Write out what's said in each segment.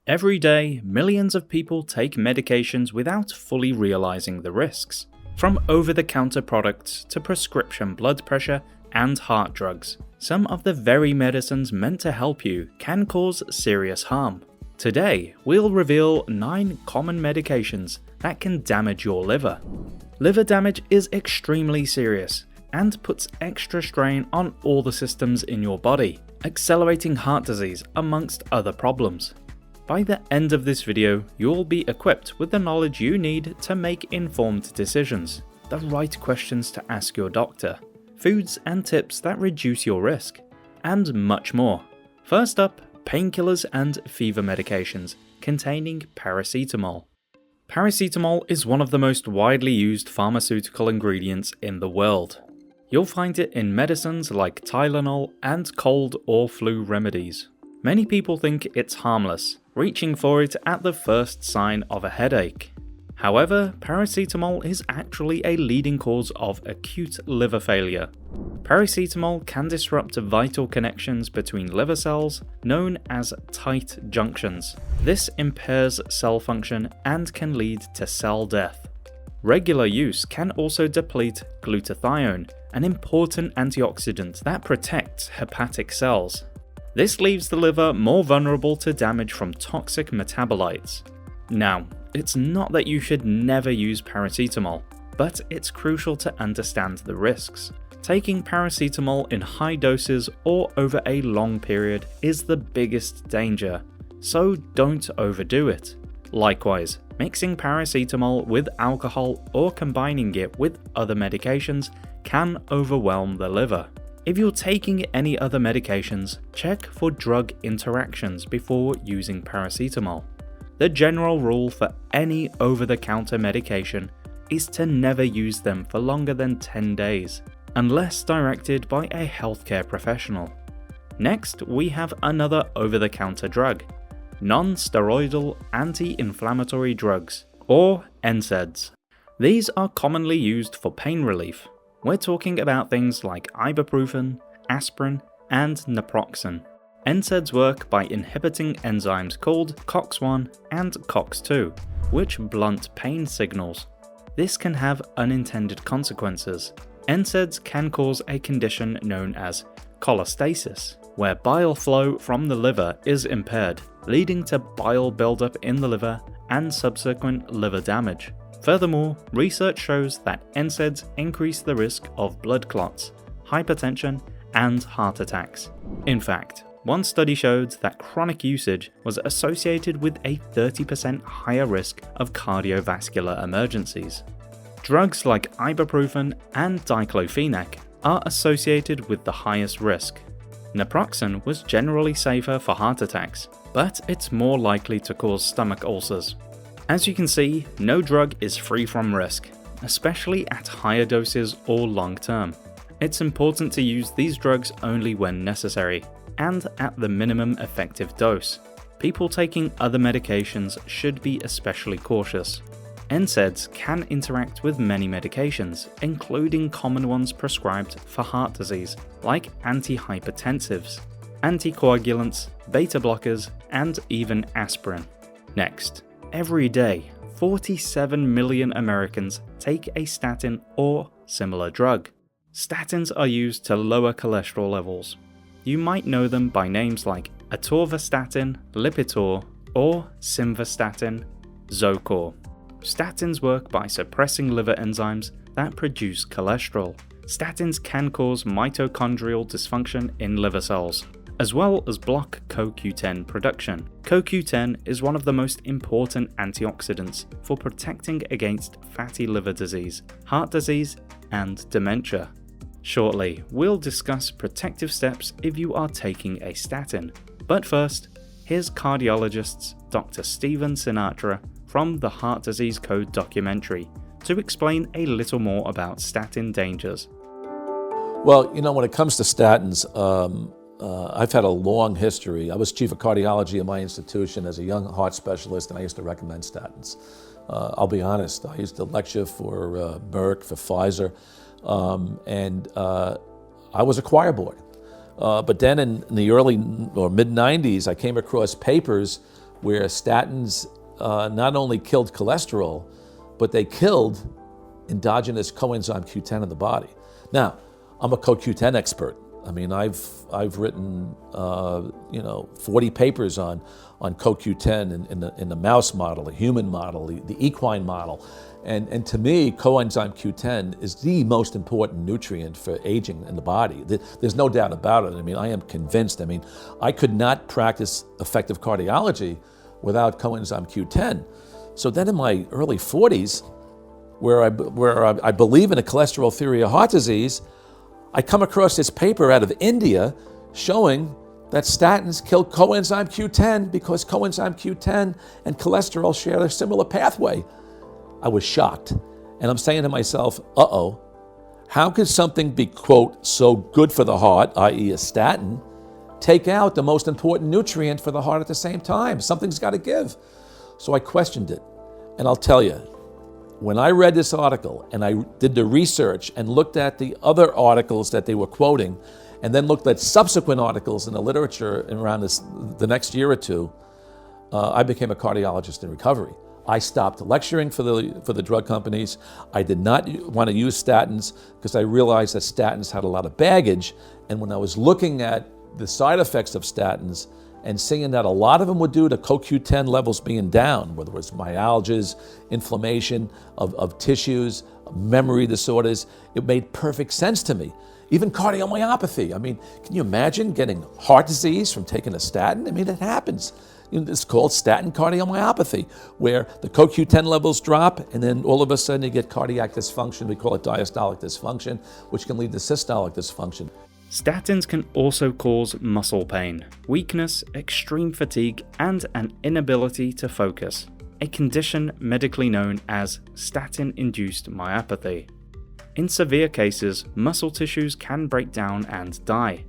Every day, millions of people take medications without fully realizing the risks. From over-the-counter products to prescription blood pressure and heart drugs, some of the very medicines meant to help you can cause serious harm. Today, we'll reveal 9 common medications that can damage your liver. Liver damage is extremely serious and puts extra strain on all the systems in your body, accelerating heart disease amongst other problems. By the end of this video, you'll be equipped with the knowledge you need to make informed decisions, the right questions to ask your doctor, foods and tips that reduce your risk, and much more. First up, painkillers and fever medications containing paracetamol. Paracetamol is one of the most widely used pharmaceutical ingredients in the world. You'll find it in medicines like Tylenol and cold or flu remedies. Many people think it's harmless, reaching for it at the first sign of a headache. However, paracetamol is actually a leading cause of acute liver failure. Paracetamol can disrupt vital connections between liver cells, known as tight junctions. This impairs cell function and can lead to cell death. Regular use can also deplete glutathione, an important antioxidant that protects hepatic cells. This leaves the liver more vulnerable to damage from toxic metabolites. Now, it's not that you should never use paracetamol, but it's crucial to understand the risks. Taking paracetamol in high doses or over a long period is the biggest danger, so don't overdo it. Likewise, mixing paracetamol with alcohol or combining it with other medications can overwhelm the liver. If you're taking any other medications, check for drug interactions before using paracetamol. The general rule for any over-the-counter medication is to never use them for longer than 10 days, unless directed by a healthcare professional. Next, we have another over-the-counter drug, non-steroidal anti-inflammatory drugs, or NSAIDs. These are commonly used for pain relief. We're talking about things like ibuprofen, aspirin, and naproxen. NSAIDs work by inhibiting enzymes called COX-1 and COX-2, which blunt pain signals. This can have unintended consequences. NSAIDs can cause a condition known as cholestasis, where bile flow from the liver is impaired, leading to bile buildup in the liver and subsequent liver damage. Furthermore, research shows that NSAIDs increase the risk of blood clots, hypertension, and heart attacks. In fact, one study showed that chronic usage was associated with a 30% higher risk of cardiovascular emergencies. Drugs like ibuprofen and diclofenac are associated with the highest risk. Naproxen was generally safer for heart attacks, but it's more likely to cause stomach ulcers. As you can see, no drug is free from risk, especially at higher doses or long term. It's important to use these drugs only when necessary, and at the minimum effective dose. People taking other medications should be especially cautious. NSAIDs can interact with many medications, including common ones prescribed for heart disease, like antihypertensives, anticoagulants, beta blockers, and even aspirin. Next. Every day, 47 million Americans take a statin or similar drug. Statins are used to lower cholesterol levels. You might know them by names like atorvastatin, Lipitor, or simvastatin, Zocor. Statins work by suppressing liver enzymes that produce cholesterol. Statins can cause mitochondrial dysfunction in liver cells, as well as block CoQ10 production. CoQ10 is one of the most important antioxidants for protecting against fatty liver disease, heart disease, and dementia. Shortly, we'll discuss protective steps if you are taking a statin. But first, here's cardiologist Dr. Stephen Sinatra from the Heart Disease Code documentary to explain a little more about statin dangers. Well, when it comes to statins, I've had a long history. I was chief of cardiology at my institution as a young heart specialist, and I used to recommend statins. I'll be honest, I used to lecture for Merck, for Pfizer, and I was a choir boy. But then in the early or mid-90s, I came across papers where statins not only killed cholesterol, but they killed endogenous coenzyme Q10 in the body. Now, I'm a CoQ10 expert. I mean, I've written 40 papers on CoQ10 in the mouse model, the human model, the equine model, and to me, coenzyme Q10 is the most important nutrient for aging in the body. There's no doubt about it. I mean, I am convinced. I mean, I could not practice effective cardiology without coenzyme Q10. So then, in my early 40s, where I believe in a cholesterol theory of heart disease, I come across this paper out of India showing that statins kill coenzyme Q10 because coenzyme Q10 and cholesterol share a similar pathway. I was shocked. And I'm saying to myself, uh-oh, how could something be, quote, so good for the heart, i.e. a statin, take out the most important nutrient for the heart at the same time? Something's got to give. So I questioned it. And I'll tell you, when I read this article and I did the research and looked at the other articles that they were quoting, and then looked at subsequent articles in the literature around the next year or two, I became a cardiologist in recovery. I stopped lecturing for the drug companies. I did not want to use statins because I realized that statins had a lot of baggage. And when I was looking at the side effects of statins and seeing that a lot of them were due to CoQ10 levels being down, whether it was myalgias, inflammation of tissues, memory disorders, it made perfect sense to me. Even cardiomyopathy. I mean, can you imagine getting heart disease from taking a statin? I mean, it happens. It's called statin cardiomyopathy, where the CoQ10 levels drop, and then all of a sudden you get cardiac dysfunction. We call it diastolic dysfunction, which can lead to systolic dysfunction. Statins can also cause muscle pain, weakness, extreme fatigue, and an inability to focus, a condition medically known as statin-induced myopathy. In severe cases, muscle tissues can break down and die.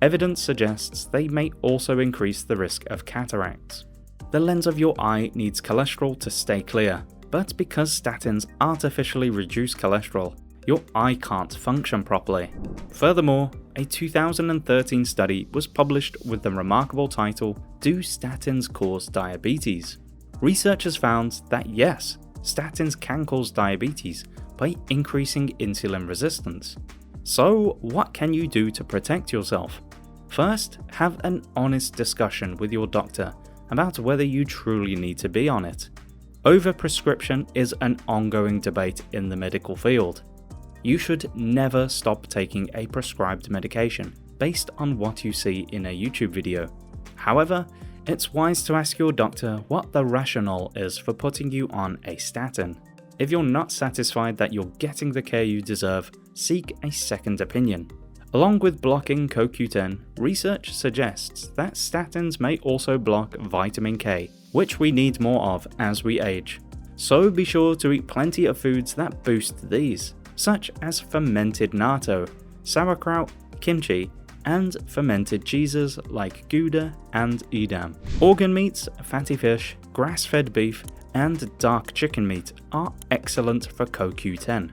Evidence suggests they may also increase the risk of cataracts. The lens of your eye needs cholesterol to stay clear, but because statins artificially reduce cholesterol, your eye can't function properly. Furthermore, a 2013 study was published with the remarkable title, "Do Statins Cause Diabetes?" Researchers found that yes, statins can cause diabetes by increasing insulin resistance. So, what can you do to protect yourself? First, have an honest discussion with your doctor about whether you truly need to be on it. Overprescription is an ongoing debate in the medical field. You should never stop taking a prescribed medication based on what you see in a YouTube video. However, it's wise to ask your doctor what the rationale is for putting you on a statin. If you're not satisfied that you're getting the care you deserve, seek a second opinion. Along with blocking CoQ10, research suggests that statins may also block vitamin K, which we need more of as we age. So be sure to eat plenty of foods that boost these, such as fermented natto, sauerkraut, kimchi, and fermented cheeses like Gouda and Edam. Organ meats, fatty fish, grass-fed beef, and dark chicken meat are excellent for CoQ10.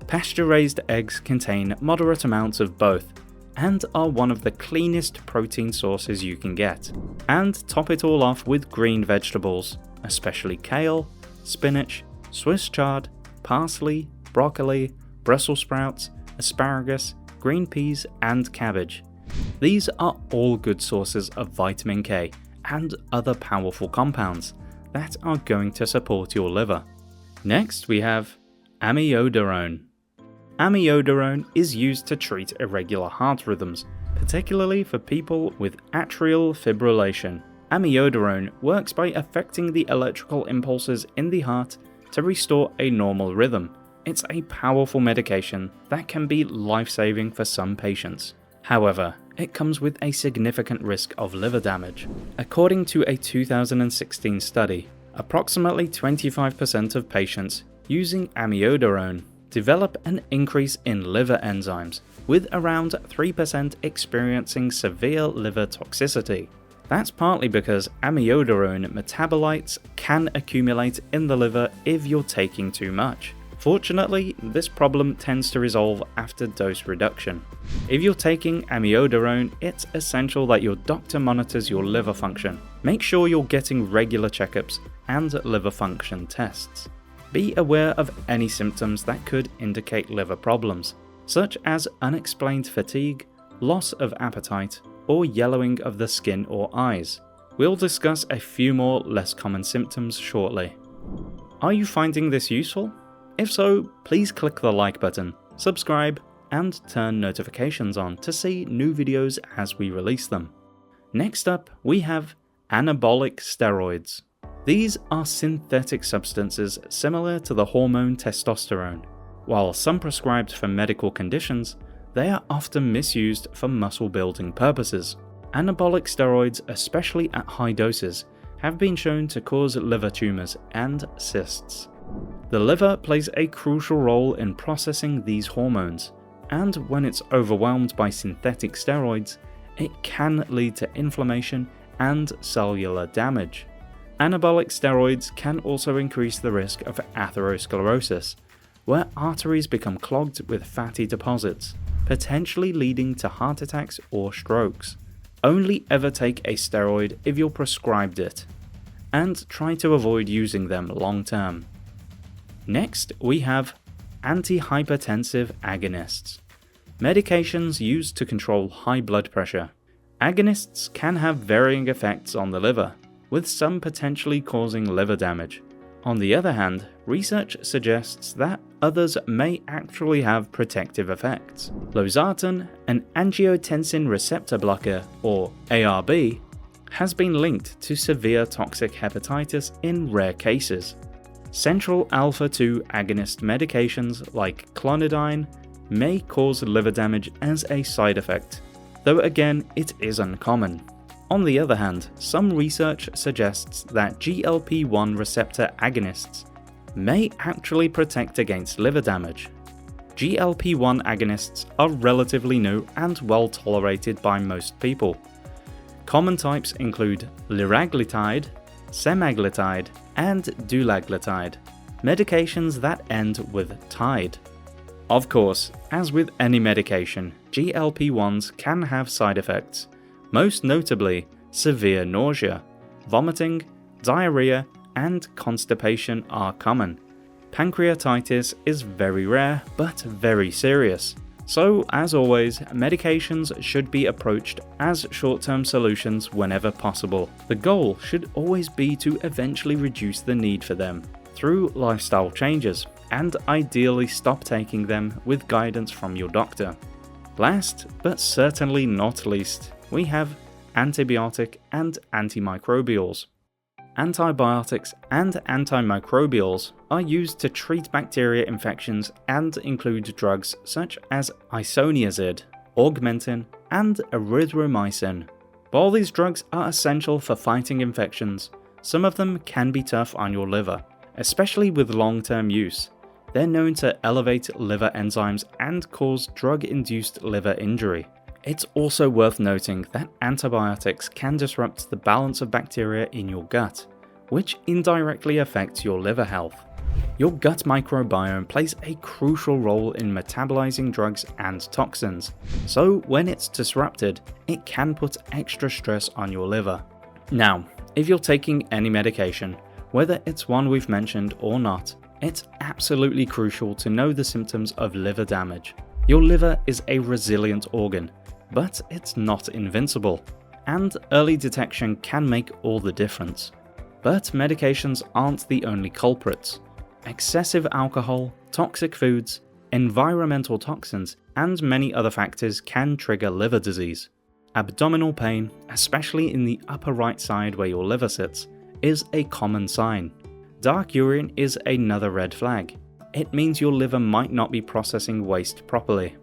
Pasture-raised eggs contain moderate amounts of both, and are one of the cleanest protein sources you can get. And top it all off with green vegetables, especially kale, spinach, Swiss chard, parsley, broccoli, Brussels sprouts, asparagus, green peas, and cabbage. These are all good sources of vitamin K and other powerful compounds that are going to support your liver. Next, we have amiodarone. Amiodarone is used to treat irregular heart rhythms, particularly for people with atrial fibrillation. Amiodarone works by affecting the electrical impulses in the heart to restore a normal rhythm. It's a powerful medication that can be life-saving for some patients. However, it comes with a significant risk of liver damage. According to a 2016 study, approximately 25% of patients using amiodarone develop an increase in liver enzymes, with around 3% experiencing severe liver toxicity. That's partly because amiodarone metabolites can accumulate in the liver if you're taking too much. Fortunately, this problem tends to resolve after dose reduction. If you're taking amiodarone, it's essential that your doctor monitors your liver function, Make sure you're getting regular checkups and liver function tests. Be aware of any symptoms that could indicate liver problems, such as unexplained fatigue, loss of appetite, or yellowing of the skin or eyes. We'll discuss a few more less common symptoms shortly. Are you finding this useful? If so, please click the like button, subscribe, and turn notifications on to see new videos as we release them. Next up, we have anabolic steroids. These are synthetic substances similar to the hormone testosterone. While some prescribed for medical conditions, they are often misused for muscle building purposes. Anabolic steroids, especially at high doses, have been shown to cause liver tumors and cysts. The liver plays a crucial role in processing these hormones, and when it's overwhelmed by synthetic steroids, it can lead to inflammation and cellular damage. Anabolic steroids can also increase the risk of atherosclerosis, where arteries become clogged with fatty deposits, potentially leading to heart attacks or strokes. Only ever take a steroid if you're prescribed it, and try to avoid using them long term. Next, we have antihypertensive agonists. Medications used to control high blood pressure. Agonists can have varying effects on the liver, with some potentially causing liver damage. On the other hand, research suggests that others may actually have protective effects. Losartan, an angiotensin receptor blocker, or ARB, has been linked to severe toxic hepatitis in rare cases. Central alpha-2 agonist medications like clonidine may cause liver damage as a side effect, though again it is uncommon. On the other hand, some research suggests that GLP-1 receptor agonists may actually protect against liver damage. GLP-1 agonists are relatively new and well tolerated by most people. Common types include liraglutide, semaglutide, and dulaglutide, medications that end with tide. Of course, as with any medication, GLP-1s can have side effects, most notably severe nausea, vomiting, diarrhea, and constipation are common. Pancreatitis is very rare but very serious. So, as always, medications should be approached as short-term solutions whenever possible. The goal should always be to eventually reduce the need for them through lifestyle changes, and ideally stop taking them with guidance from your doctor. Last, but certainly not least, we have antibiotic and antimicrobials. Antibiotics and antimicrobials are used to treat bacteria infections and include drugs such as isoniazid, augmentin, and erythromycin. While these drugs are essential for fighting infections, some of them can be tough on your liver, especially with long-term use. They're known to elevate liver enzymes and cause drug-induced liver injury. It's also worth noting that antibiotics can disrupt the balance of bacteria in your gut, which indirectly affects your liver health. Your gut microbiome plays a crucial role in metabolizing drugs and toxins, so when it's disrupted, it can put extra stress on your liver. Now, if you're taking any medication, whether it's one we've mentioned or not, it's absolutely crucial to know the symptoms of liver damage. Your liver is a resilient organ, but it's not invincible, and early detection can make all the difference. But medications aren't the only culprits. Excessive alcohol, toxic foods, environmental toxins, and many other factors can trigger liver disease. Abdominal pain, especially in the upper right side where your liver sits, is a common sign. Dark urine is another red flag. It means your liver might not be processing waste properly.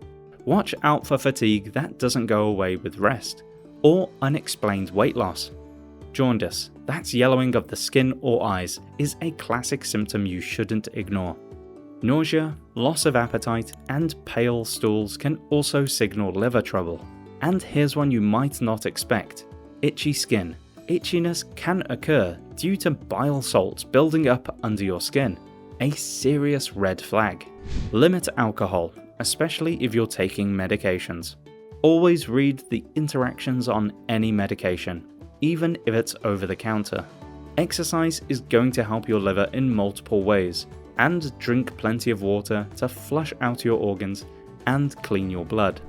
Watch out for fatigue that doesn't go away with rest, or unexplained weight loss. Jaundice, that's yellowing of the skin or eyes, is a classic symptom you shouldn't ignore. Nausea, loss of appetite, and pale stools can also signal liver trouble. And here's one you might not expect: itchy skin. Itchiness can occur due to bile salts building up under your skin, a serious red flag. Limit alcohol, especially if you're taking medications. Always read the interactions on any medication. even if it's over the counter. Exercise is going to help your liver in multiple ways, and drink plenty of water to flush out your organs and clean your blood.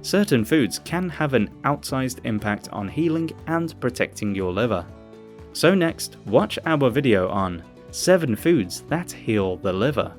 Certain foods can have an outsized impact on healing and protecting your liver. So next, watch our video on 7 foods that heal the liver.